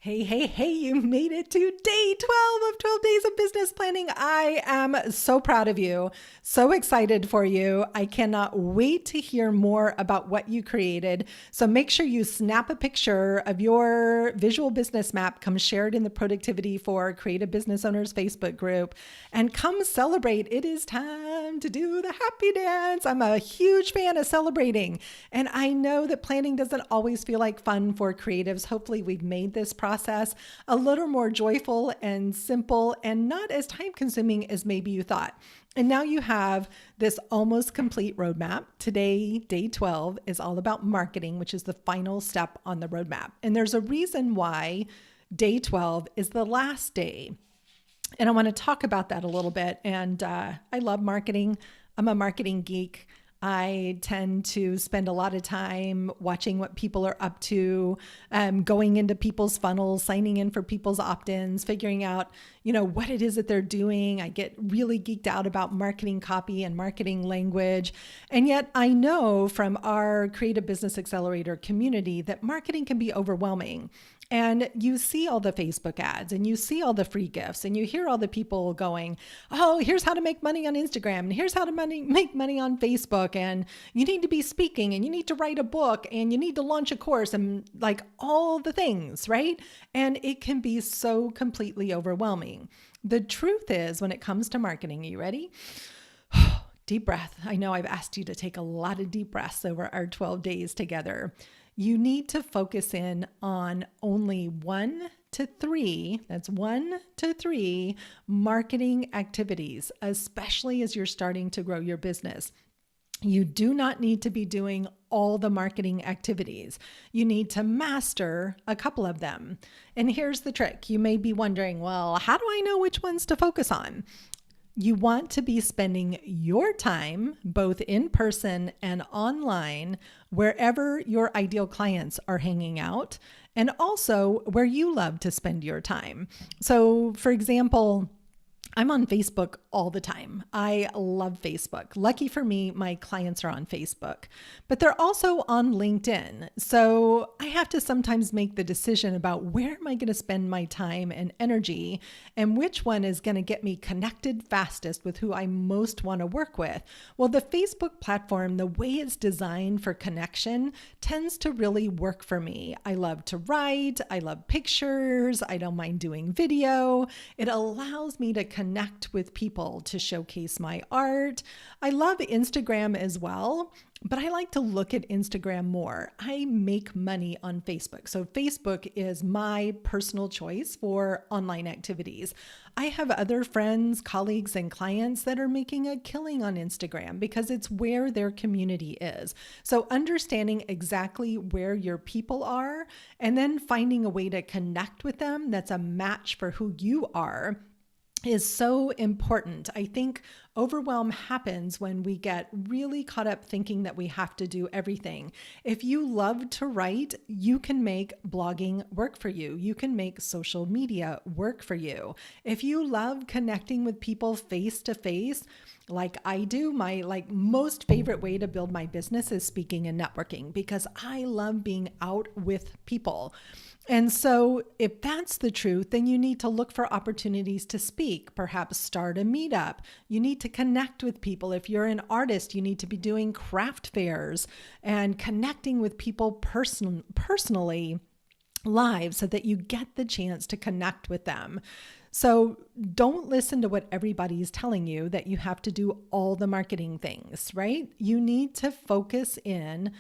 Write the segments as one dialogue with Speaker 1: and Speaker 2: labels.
Speaker 1: Hey, hey, hey, you made it to day 12 of 12 Days of Business Planning. I am so proud of you, so excited for you. I cannot wait to hear more about what you created. So make sure you snap a picture of your visual business map, come share it in the Productivity for Creative Business Owners Facebook group, and come celebrate. It is time to do the happy dance. I'm a huge fan of celebrating, and I know that planning doesn't always feel like fun for creatives. Hopefully, we've made this process a little more joyful and simple and not as time consuming as maybe you thought. And now you have this almost complete roadmap. Today, day 12 is all about marketing, which is the final step on the roadmap. And there's a reason why day 12 is the last day. And I want to talk about that a little bit. And I love marketing. I'm a marketing geek. I tend to spend a lot of time watching what people are up to, going into people's funnels, signing in for people's opt-ins, figuring out, what it is that they're doing. I get really geeked out about marketing copy and marketing language. And yet I know from our Creative Business Accelerator community that marketing can be overwhelming. And you see all the Facebook ads and you see all the free gifts and you hear all the people going, oh, here's how to make money on Instagram and here's how to make money on Facebook. And you need to be speaking and you need to write a book and you need to launch a course and like all the things, right? And it can be so completely overwhelming. The truth is, when it comes to marketing, are you ready? Deep breath. I know I've asked you to take a lot of deep breaths over our 12 days together. You need to focus in on only 1 to 3, that's 1 to 3 marketing activities, especially as you're starting to grow your business. You do not need to be doing all the marketing activities. You need to master a couple of them. And here's the trick. You may be wondering, well, how do I know which ones to focus on? You want to be spending your time, both in person and online, wherever your ideal clients are hanging out, and also where you love to spend your time. So, for example, I'm on Facebook all the time. I love Facebook. Lucky for me, my clients are on Facebook, but they're also on LinkedIn. So I have to sometimes make the decision about where am I going to spend my time and energy and which one is going to get me connected fastest with who I most want to work with. Well, the Facebook platform, the way it's designed for connection, tends to really work for me. I love to write. I love pictures. I don't mind doing video. It allows me to connect with people, to showcase my art. I love Instagram as well, but I like to look at Instagram more. I make money on Facebook. So Facebook is my personal choice for online activities. I have other friends, colleagues, and clients that are making a killing on Instagram because it's where their community is. So understanding exactly where your people are and then finding a way to connect with them that's a match for who you are is so important. I think overwhelm happens when we get really caught up thinking that we have to do everything. If you love to write, you can make blogging work for you. You can make social media work for you. If you love connecting with people face to face, like I do, my most favorite way to build my business is speaking and networking because I love being out with people. And so if that's the truth, then you need to look for opportunities to speak, perhaps start a meetup. You need to connect with people. If you're an artist, you need to be doing craft fairs and connecting with people personally live so that you get the chance to connect with them. So don't listen to what everybody's telling you that you have to do all the marketing things, right? You need to focus in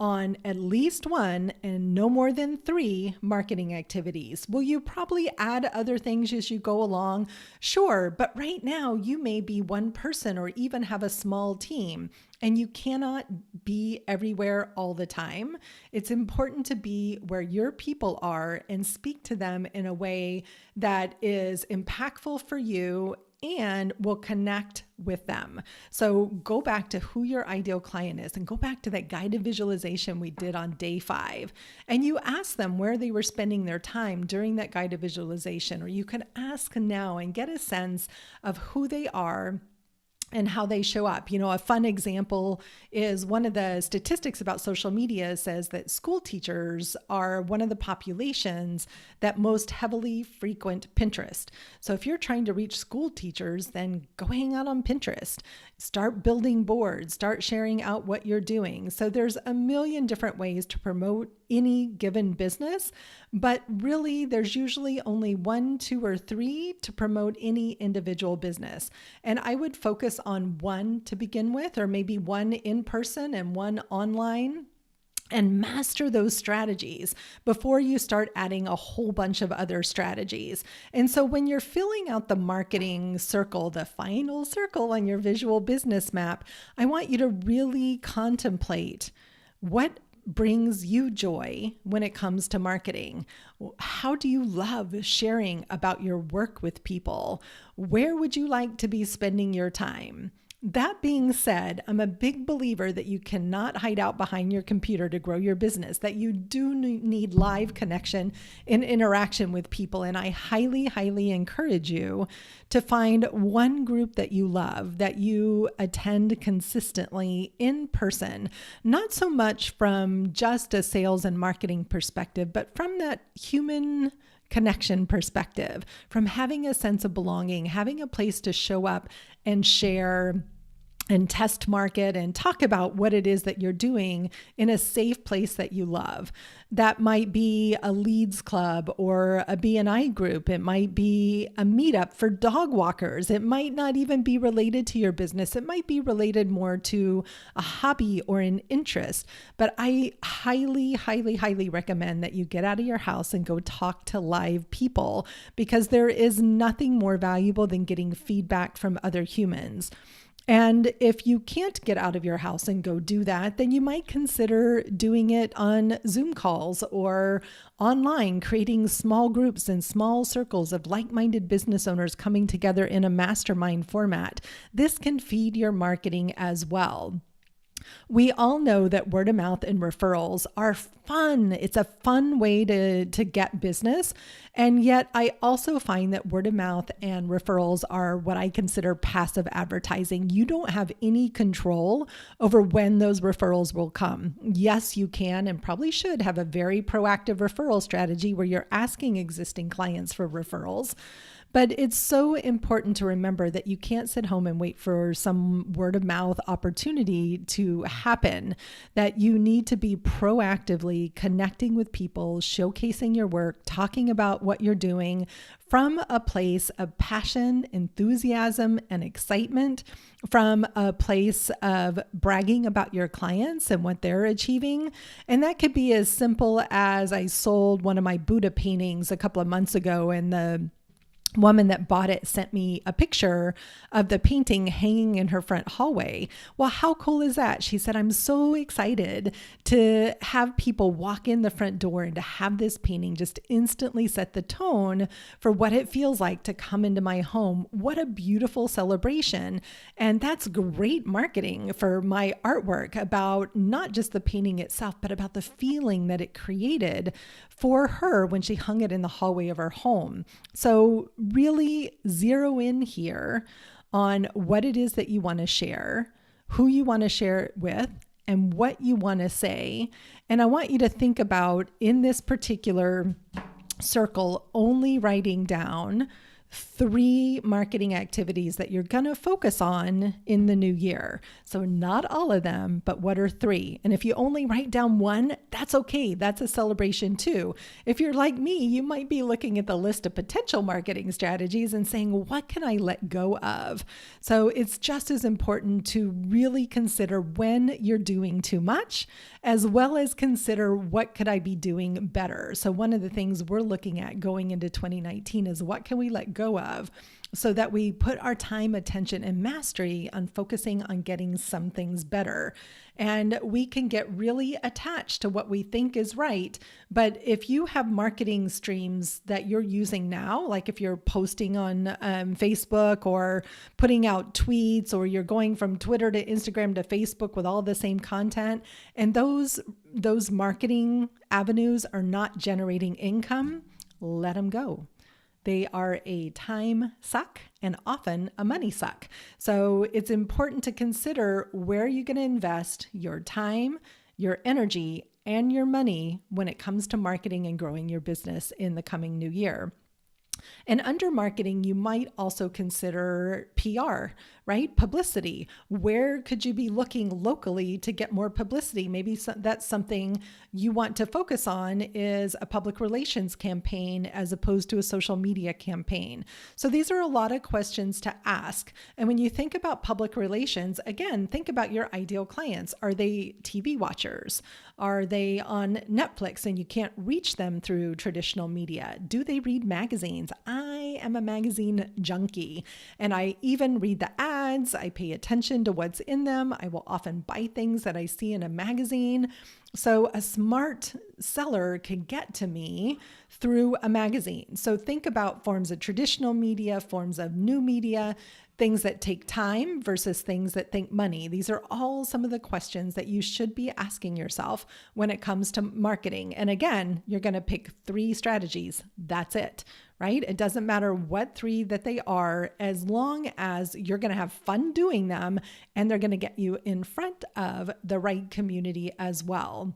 Speaker 1: on at least 1 and no more than 3 marketing activities. Will you probably add other things as you go along? Sure, but right now you may be one person or even have a small team and you cannot be everywhere all the time. It's important to be where your people are and speak to them in a way that is impactful for you and will connect with them. So go back to who your ideal client is and go back to that guided visualization we did on day 5. And you ask them where they were spending their time during that guided visualization, or you can ask now and get a sense of who they are and how they show up. A fun example is one of the statistics about social media says that school teachers are one of the populations that most heavily frequent Pinterest. So if you're trying to reach school teachers, then go hang out on Pinterest, start building boards, start sharing out what you're doing. So there's a million different ways to promote any given business, but really there's usually only 1, 2, or 3 to promote any individual business. And I would focus on 1 to begin with, or maybe 1 in person and 1 online, and master those strategies before you start adding a whole bunch of other strategies. And so when you're filling out the marketing circle, the final circle on your visual business map, I want you to really contemplate what brings you joy when it comes to marketing. How do you love sharing about your work with people? Where would you like to be spending your time? That being said, I'm a big believer that you cannot hide out behind your computer to grow your business, that you do need live connection and interaction with people. And I highly, highly encourage you to find one group that you love, that you attend consistently in person, not so much from just a sales and marketing perspective, but from that human connection perspective, from having a sense of belonging, having a place to show up and share and test market and talk about what it is that you're doing in a safe place that you love. That might be a leads club or a BNI group. It might be a meetup for dog walkers. It might not even be related to your business. It might be related more to a hobby or an interest. But I highly, highly, highly recommend that you get out of your house and go talk to live people, because there is nothing more valuable than getting feedback from other humans. And if you can't get out of your house and go do that, then you might consider doing it on Zoom calls or online, creating small groups and small circles of like-minded business owners coming together in a mastermind format. This can feed your marketing as well. We all know that word of mouth and referrals are fun. It's a fun way to get business. And yet I also find that word of mouth and referrals are what I consider passive advertising. You don't have any control over when those referrals will come. Yes, you can and probably should have a very proactive referral strategy where you're asking existing clients for referrals. But it's so important to remember that you can't sit home and wait for some word of mouth opportunity to happen, that you need to be proactively connecting with people, showcasing your work, talking about what you're doing from a place of passion, enthusiasm, and excitement, from a place of bragging about your clients and what they're achieving. And that could be as simple as I sold one of my Buddha paintings a couple of months ago, and the woman that bought it sent me a picture of the painting hanging in her front hallway. Well, how cool is that? She said, I'm so excited to have people walk in the front door and to have this painting just instantly set the tone for what it feels like to come into my home. What a beautiful celebration. And that's great marketing for my artwork, about not just the painting itself, but about the feeling that it created for her when she hung it in the hallway of her home. So really zero in here on what it is that you want to share, who you want to share it with, and what you want to say. And I want you to think about, in this particular circle, only writing down 3 marketing activities that you're going to focus on in the new year. So not all of them, but what are 3? And if you only write down 1, that's okay. That's a celebration too. If you're like me, you might be looking at the list of potential marketing strategies and saying, what can I let go of? So it's just as important to really consider when you're doing too much, as well as consider what could I be doing better. So one of the things we're looking at going into 2019 is, what can we let go of, so that we put our time, attention, and mastery on focusing on getting some things better. And we can get really attached to what we think is right. But if you have marketing streams that you're using now, like if you're posting on Facebook or putting out tweets, or you're going from Twitter to Instagram to Facebook with all the same content, and those marketing avenues are not generating income, let them go. They are a time suck and often a money suck. So it's important to consider where you're going to invest your time, your energy, and your money when it comes to marketing and growing your business in the coming new year. And under marketing, you might also consider PR, right? Publicity. Where could you be looking locally to get more publicity? Maybe that's something you want to focus on, is a public relations campaign as opposed to a social media campaign. So these are a lot of questions to ask. And when you think about public relations, again, think about your ideal clients. Are they TV watchers? Are they on Netflix and you can't reach them through traditional media? Do they read magazines? I am a magazine junkie, and I even read the ads. I pay attention to what's in them. I will often buy things that I see in a magazine. So a smart seller could get to me through a magazine. So think about forms of traditional media, forms of new media, things that take time versus things that think money. These are all some of the questions that you should be asking yourself when it comes to marketing. And again, you're going to pick 3 strategies. That's it, right? It doesn't matter what 3 that they are, as long as you're going to have fun doing them and they're going to get you in front of the right community as well.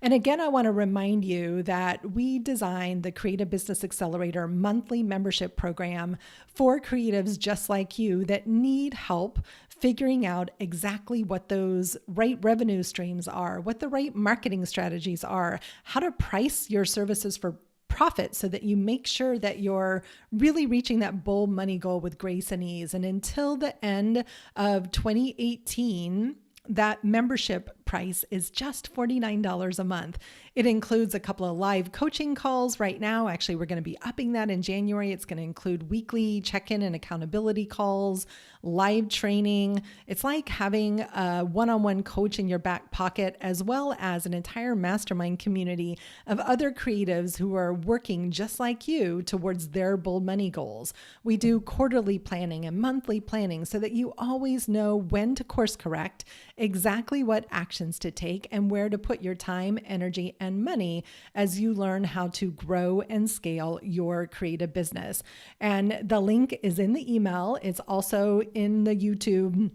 Speaker 1: And again, I want to remind you that we designed the Creative Business Accelerator monthly membership program for creatives just like you that need help figuring out exactly what those right revenue streams are, what the right marketing strategies are, how to price your services for profit so that you make sure that you're really reaching that bold money goal with grace and ease. And until the end of 2018, that membership price is just $49 a month. It includes a couple of live coaching calls right now. Actually, we're going to be upping that in January. It's going to include weekly check-in and accountability calls, live training. It's like having a one-on-one coach in your back pocket, as well as an entire mastermind community of other creatives who are working just like you towards their bold money goals. We do quarterly planning and monthly planning so that you always know when to course correct, exactly what actions to take, and where to put your time, energy, and money as you learn how to grow and scale your creative business. And the link is in the email. It's also in the YouTube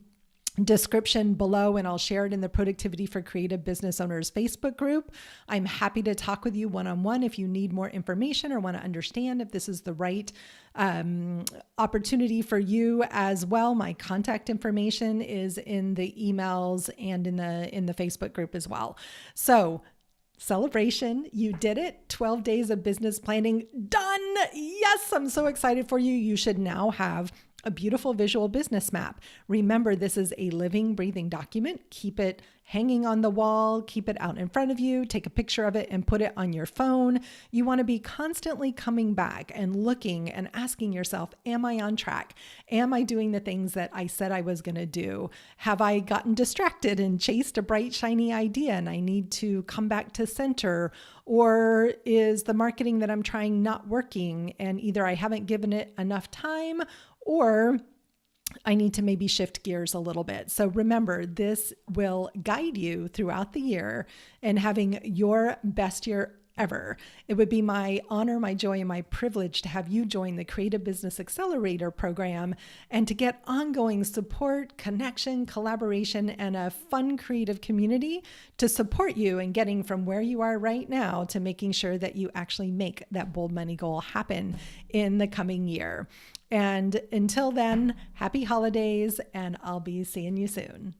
Speaker 1: description below, and I'll share it in the Productivity for Creative Business Owners Facebook group. I'm happy to talk with you one-on-one if you need more information or want to understand if this is the right opportunity for you as well. My contact information is in the emails and in the Facebook group as well. So celebration, you did it. 12 days of business planning done. Yes, I'm so excited for you. You should now have a beautiful visual business map. Remember, this is a living, breathing document. Keep it hanging on the wall, keep it out in front of you, take a picture of it and put it on your phone. You want to be constantly coming back and looking and asking yourself, am I on track? Am I doing the things that I said I was going to do? Have I gotten distracted and chased a bright, shiny idea and I need to come back to center? Or is the marketing that I'm trying not working and either I haven't given it enough time or I need to maybe shift gears a little bit. So remember, this will guide you throughout the year in having your best year ever. It would be my honor, my joy, and my privilege to have you join the Creative Business Accelerator program and to get ongoing support, connection, collaboration, and a fun creative community to support you in getting from where you are right now to making sure that you actually make that bold money goal happen in the coming year. And until then, happy holidays, and I'll be seeing you soon.